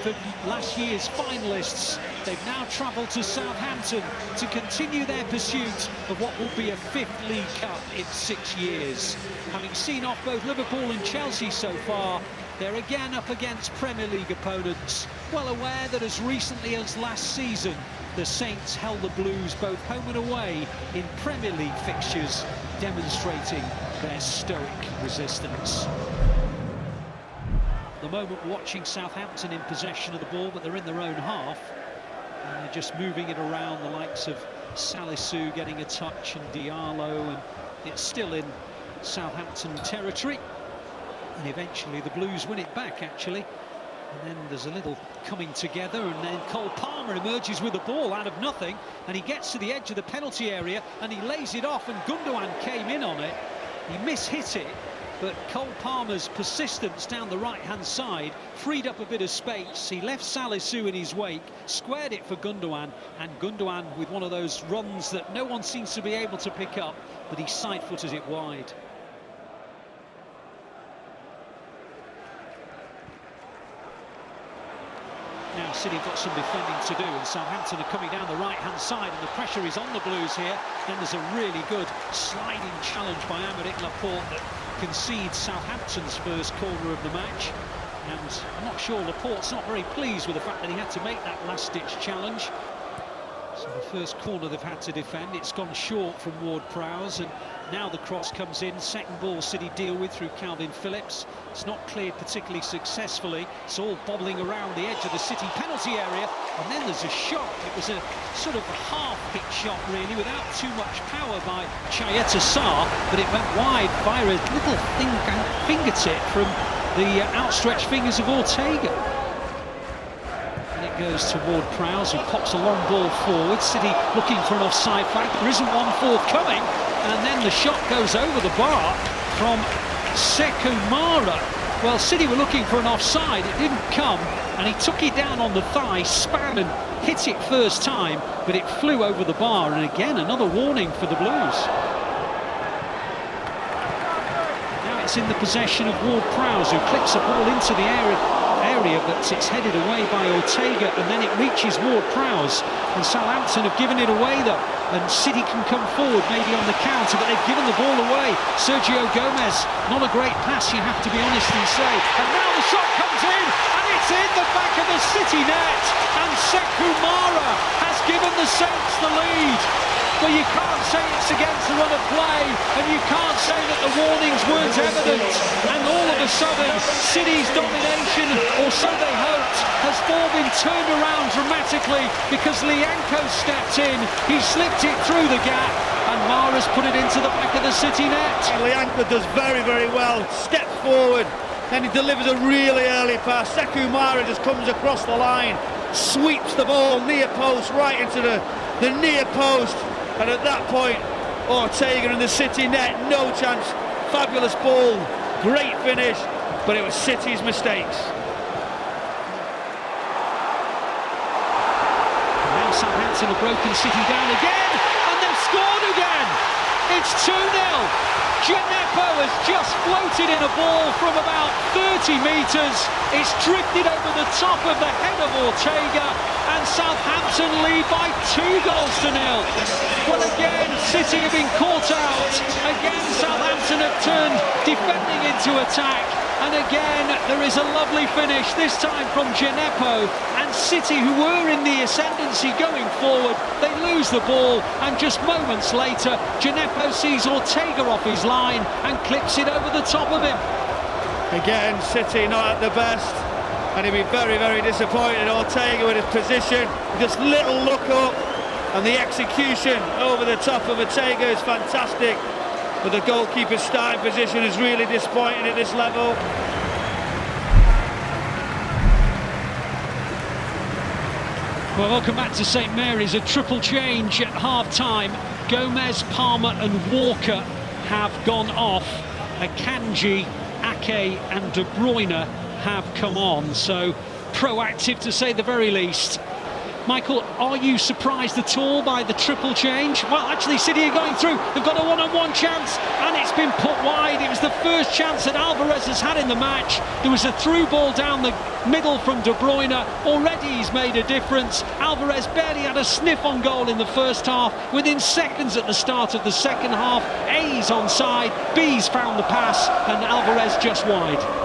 Brentford, last year's finalists. They've now travelled to Southampton to continue their pursuit of what will be a 5th League Cup in 6 years. Having seen off both Liverpool and Chelsea so far, they're again up against Premier League opponents, well aware that as recently as last season, the Saints held the Blues both home and away in Premier League fixtures, demonstrating their stoic resistance. At the moment, watching Southampton in possession of the ball, but they're in their own half, and they're just moving it around, the likes of Salisu getting a touch and Diallo, and it's still in Southampton territory. And eventually the Blues win it back, actually. And then there's a little coming together, and then Cole Palmer emerges with the ball out of nothing, and he gets to the edge of the penalty area and he lays it off, and Gundogan came in on it. He mishit it, but Cole Palmer's persistence down the right-hand side freed up a bit of space. He left Salisu in his wake, squared it for Gundogan, and Gundogan with one of those runs that no one seems to be able to pick up, but he side-footed it wide. Now City have got some defending to do, and Southampton are coming down the right-hand side, and the pressure is on the Blues here. Then there's a really good sliding challenge by Aymeric Laporte that concedes Southampton's first corner of the match. And I'm not sure Laporte's not very pleased with the fact that he had to make that last-ditch challenge. So the first corner they've had to defend, it's gone short from Ward-Prowse, and now the cross comes in. Second ball City deal with through Calvin Phillips. It's not cleared particularly successfully. It's all bobbling around the edge of the City penalty area, and then there's a shot. It was a sort of half-hit shot really, without too much power by Chayeta Sarr, but it went wide via a little fingertip from the outstretched fingers of Ortega. Goes to Ward-Prowse, who pops a long ball forward. City looking for an offside flag. There isn't one forthcoming, and then the shot goes over the bar from Sekou Mara. Well, City were looking for an offside, it didn't come, and he took it down on the thigh, span and hit it first time, but it flew over the bar, and again another warning for the Blues. Now it's in the possession of Ward-Prowse, who clicks a ball into the area, but it's headed away by Ortega, and then it reaches Ward-Prowse, and Southampton have given it away though, and City can come forward maybe on the counter, but they've given the ball away. Sergio Gomez, not a great pass, you have to be honest and say, and now the shot comes in, and it's in the back of the City net, and Sekou Mara has given the Saints the lead. Well, you can't say it's against the run of play, and you can't say that the warnings weren't evident, and all of a sudden City's domination, or so they hoped, has all been turned around dramatically because Lianco stepped in, he slipped it through the gap, and Mara's put it into the back of the City net. Lianco does very, very well, steps forward, then he delivers a really early pass. Sekou Mara just comes across the line, sweeps the ball near post, right into the near post. And at that point, Ortega in the City net, no chance. Fabulous ball, great finish, but it was City's mistakes. Now Southampton have broken City down again, and they've scored again. It's 2-0. Djenepo has just floated in a ball from about 30 metres. It's drifted over the top of the head of Ortega, and Southampton lead by 2-0. Well, again, City have been caught out. Again, Southampton have turned defending into attack. And again, there is a lovely finish, this time from Djenepo. And City, who were in the ascendancy going forward, they lose the ball. And just moments later, Djenepo sees Ortega off his line and clips it over the top of him. Again, City not at the best. And he'd be very, very disappointed. Ortega with his position, just little look up, and the execution over the top of Ortega is fantastic. But the goalkeeper's starting position is really disappointing at this level. Well, welcome back to St Mary's. A triple change at half-time. Gomez, Palmer and Walker have gone off. Akanji, Ake and De Bruyne have come on, so proactive to say the very least. Michael, are you surprised at all by the triple change? Well, actually, City are going through. They've got a one-on-one chance, and it's been put wide. It was the first chance that Alvarez has had in the match. There was a through ball down the middle from De Bruyne. Already he's made a difference. Alvarez barely had a sniff on goal in the first half. Within seconds at the start of the second half, A's onside, B's found the pass, and Alvarez just wide.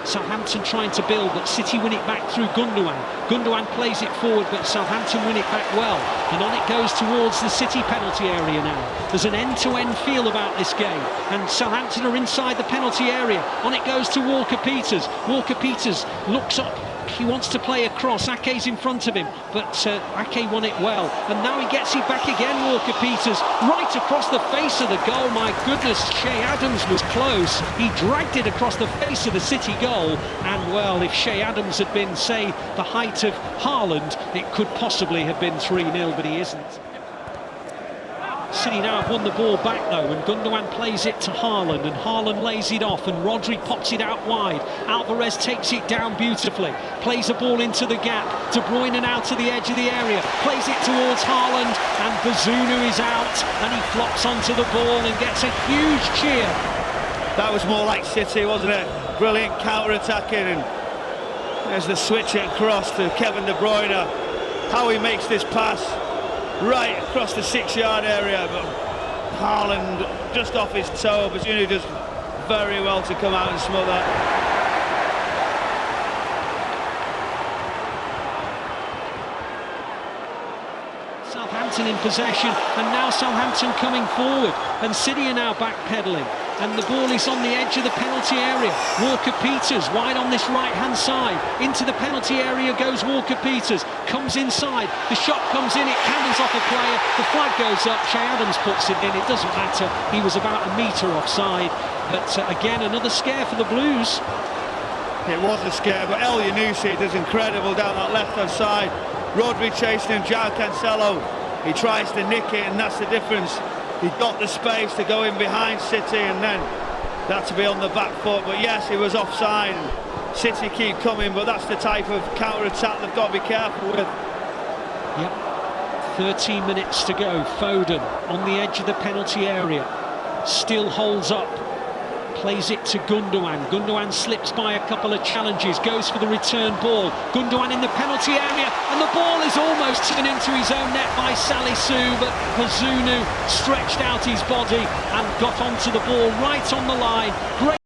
Southampton trying to build, but City win it back through Gundogan. Gundogan plays it forward, but Southampton win it back well. And on it goes towards the City penalty area now. There's an end-to-end feel about this game. And Southampton are inside the penalty area. On it goes to Walker-Peters. Walker-Peters looks up. He wants to play across. Ake's in front of him, but Ake won it well. And now he gets it back again, Walker-Peters, right across the face of the goal. My goodness, Shea Adams was close. He dragged it across the face of the City goal. And, well, if Shea Adams had been, say, the height of Haaland, it could possibly have been 3-0, but he isn't. City now have won the ball back though, and Gundogan plays it to Haaland, and Haaland lays it off, and Rodri pops it out wide. Alvarez takes it down beautifully, plays a ball into the gap. De Bruyne now to the edge of the area, plays it towards Haaland, and Bazunu is out, and he flops onto the ball and gets a huge cheer. That was more like City, wasn't it? Brilliant counter-attacking, and there's the switch across to Kevin De Bruyne. How he makes this pass right across the 6-yard area, but Haaland just off his toe. Bazunu does very well to come out and smother that. Southampton in possession, and now Southampton coming forward, and City are now backpedaling, and the ball is on the edge of the penalty area. Walker-Peters wide on this right-hand side, into the penalty area goes Walker-Peters, comes inside, the shot comes in, it cannons off a player, the flag goes up, Shea Adams puts it in, it doesn't matter, he was about a metre offside, but again another scare for the Blues. It was a scare, but El Yunusi does incredible down that left-hand side. Rodri chasing him, João Cancelo, he tries to nick it, and that's the difference. He got the space to go in behind City, and then that to be on the back foot. But yes, he was offside. City keep coming, but that's the type of counter-attack they've got to be careful with. Yep, 13 minutes to go. Foden on the edge of the penalty area, still holds up, plays it to Gundogan. Gundogan slips by a couple of challenges, goes for the return ball. Gundogan in the penalty area, and the ball is almost turned into his own net by Salisu, but Bazunu stretched out his body and got onto the ball right on the line. Great